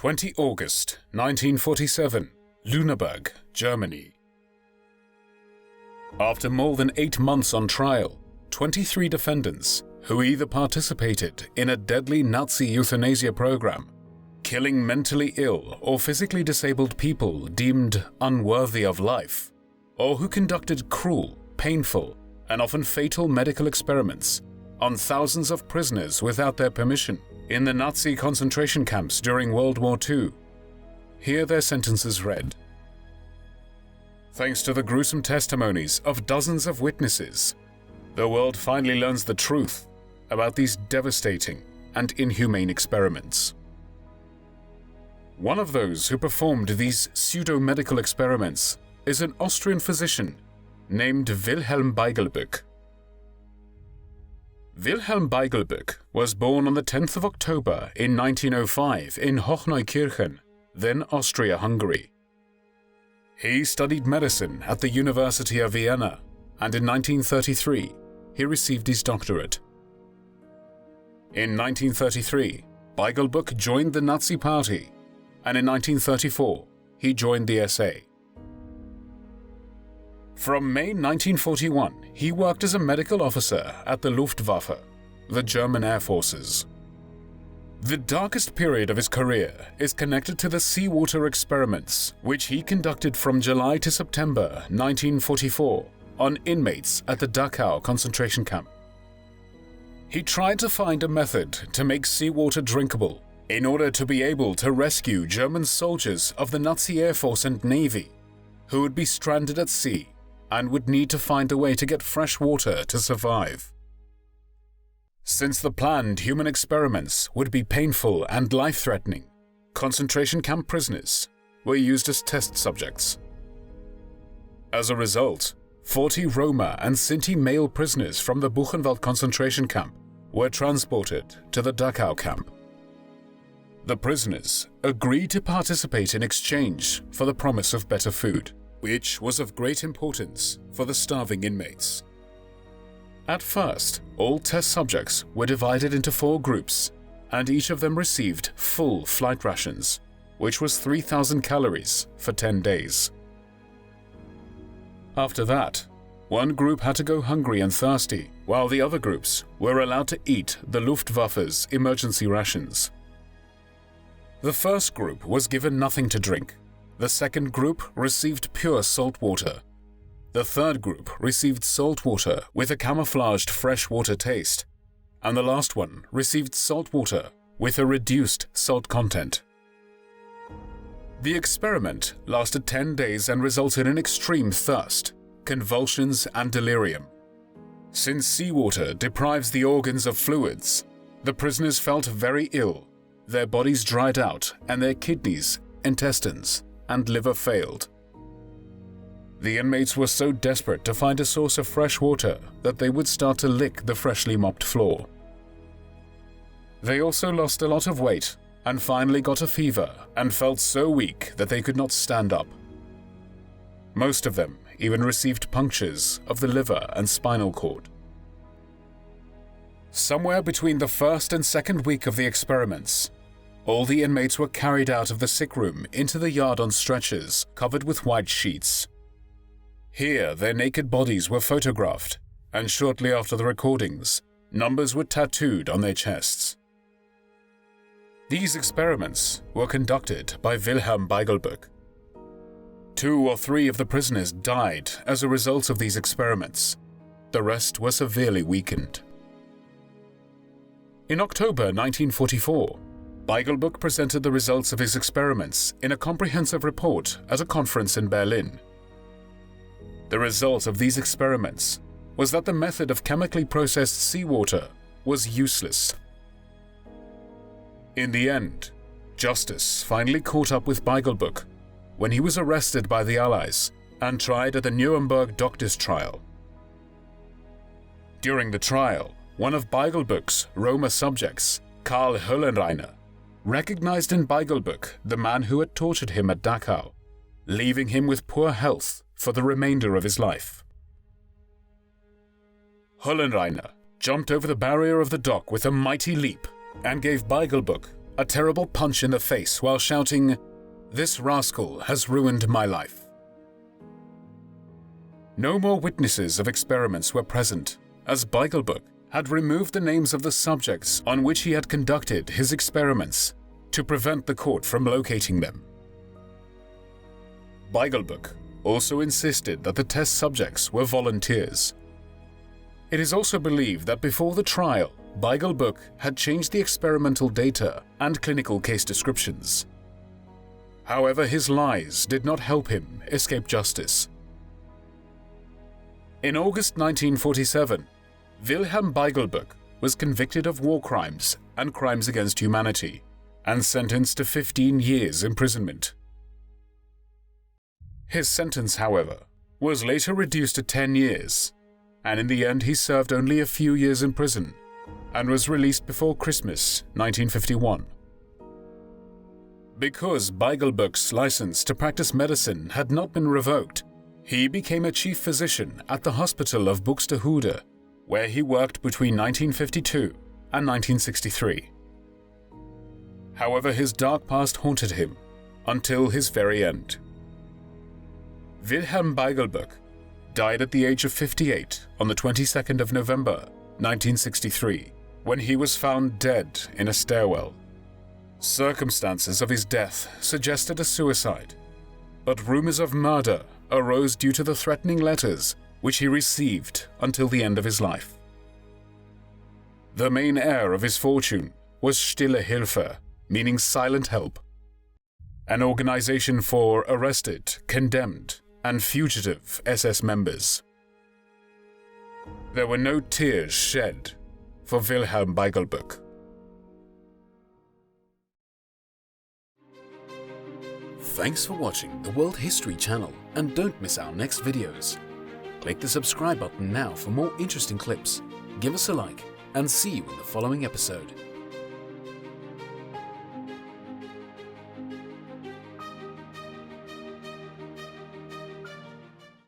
20 August 1947, Lüneburg, Germany. After more than 8 months on trial, 23 defendants, who either participated in a deadly Nazi euthanasia program, killing mentally ill or physically disabled people deemed unworthy of life, or who conducted cruel, painful, and often fatal medical experiments on thousands of prisoners without their permission in the Nazi concentration camps during World War II. Hear their sentences read. Thanks to the gruesome testimonies of dozens of witnesses, the world finally learns the truth about these devastating and inhumane experiments. One of those who performed these pseudo-medical experiments is an Austrian physician named Wilhelm Beiglböck. Wilhelm Beiglböck was born on the 10th of October in 1905 in Hochneukirchen, then Austria-Hungary. He studied medicine at the University of Vienna, and in 1933 he received his doctorate. In 1933, Beiglböck joined the Nazi Party, and in 1934 he joined the SA. From May 1941, he worked as a medical officer at the Luftwaffe, the German Air Forces. The darkest period of his career is connected to the seawater experiments, which he conducted from July to September 1944 on inmates at the Dachau concentration camp. He tried to find a method to make seawater drinkable in order to be able to rescue German soldiers of the Nazi Air Force and Navy who would be stranded at sea and would need to find a way to get fresh water to survive. Since the planned human experiments would be painful and life-threatening, concentration camp prisoners were used as test subjects. As a result, 40 Roma and Sinti male prisoners from the Buchenwald concentration camp were transported to the Dachau camp. The prisoners agreed to participate in exchange for the promise of better food, which was of great importance for the starving inmates. At first, all test subjects were divided into 4 groups, and each of them received full flight rations, which was 3,000 calories for 10 days. After that, one group had to go hungry and thirsty, while the other groups were allowed to eat the Luftwaffe's emergency rations. The first group was given nothing to drink. The second group received pure salt water. The third group received salt water with a camouflaged freshwater taste, and the last one received salt water with a reduced salt content. The experiment lasted 10 days and resulted in extreme thirst, convulsions, and delirium. Since seawater deprives the organs of fluids, the prisoners felt very ill. Their bodies dried out, and their kidneys, intestines, and liver failed. The inmates were so desperate to find a source of fresh water that they would start to lick the freshly mopped floor. They also lost a lot of weight and finally got a fever and felt so weak that they could not stand up. Most of them even received punctures of the liver and spinal cord. Somewhere between the first and second week of the experiments, all the inmates were carried out of the sick room into the yard on stretchers covered with white sheets. Here, their naked bodies were photographed, and shortly after the recordings, numbers were tattooed on their chests. These experiments were conducted by Wilhelm Beiglböck. 2 or 3 of the prisoners died as a result of these experiments. The rest were severely weakened. In October 1944, Beiglböck presented the results of his experiments in a comprehensive report at a conference in Berlin. The result of these experiments was that the method of chemically processed seawater was useless. In the end, justice finally caught up with Beiglböck when he was arrested by the Allies and tried at the Nuremberg doctors' trial. During the trial, one of Beiglböck's Roma subjects, Karl Höllenreiner, recognized in Beiglböck the man who had tortured him at Dachau, leaving him with poor health for the remainder of his life. Höllenreiner jumped over the barrier of the dock with a mighty leap and gave Beiglböck a terrible punch in the face while shouting, "This rascal has ruined my life." No more witnesses of experiments were present, as Beigelböck had removed the names of the subjects on which he had conducted his experiments to prevent the court from locating them. Beigelböck also insisted that the test subjects were volunteers. It is also believed that before the trial, Beigelböck had changed the experimental data and clinical case descriptions. However, his lies did not help him escape justice. In August 1947, Wilhelm Beigelböck was convicted of war crimes and crimes against humanity and sentenced to 15 years imprisonment. His sentence, however, was later reduced to 10 years, and in the end he served only a few years in prison and was released before Christmas 1951. Because Beigelböck's license to practice medicine had not been revoked, he became a chief physician at the hospital of Buxtehude, where he worked between 1952 and 1963. However, his dark past haunted him until his very end. Wilhelm Beigelböck died at the age of 58 on the 22nd of November 1963, when he was found dead in a stairwell. Circumstances of his death suggested a suicide, but rumors of murder arose due to the threatening letters which he received until the end of his life. The main heir of his fortune was Stille Hilfe, meaning silent help, an organization for arrested, condemned, and fugitive SS members. There were no tears shed for Wilhelm Beigelböck. Thanks for watching the World History Channel, and don't miss our next videos. Click the subscribe button now for more interesting clips, give us a like, and see you in the following episode.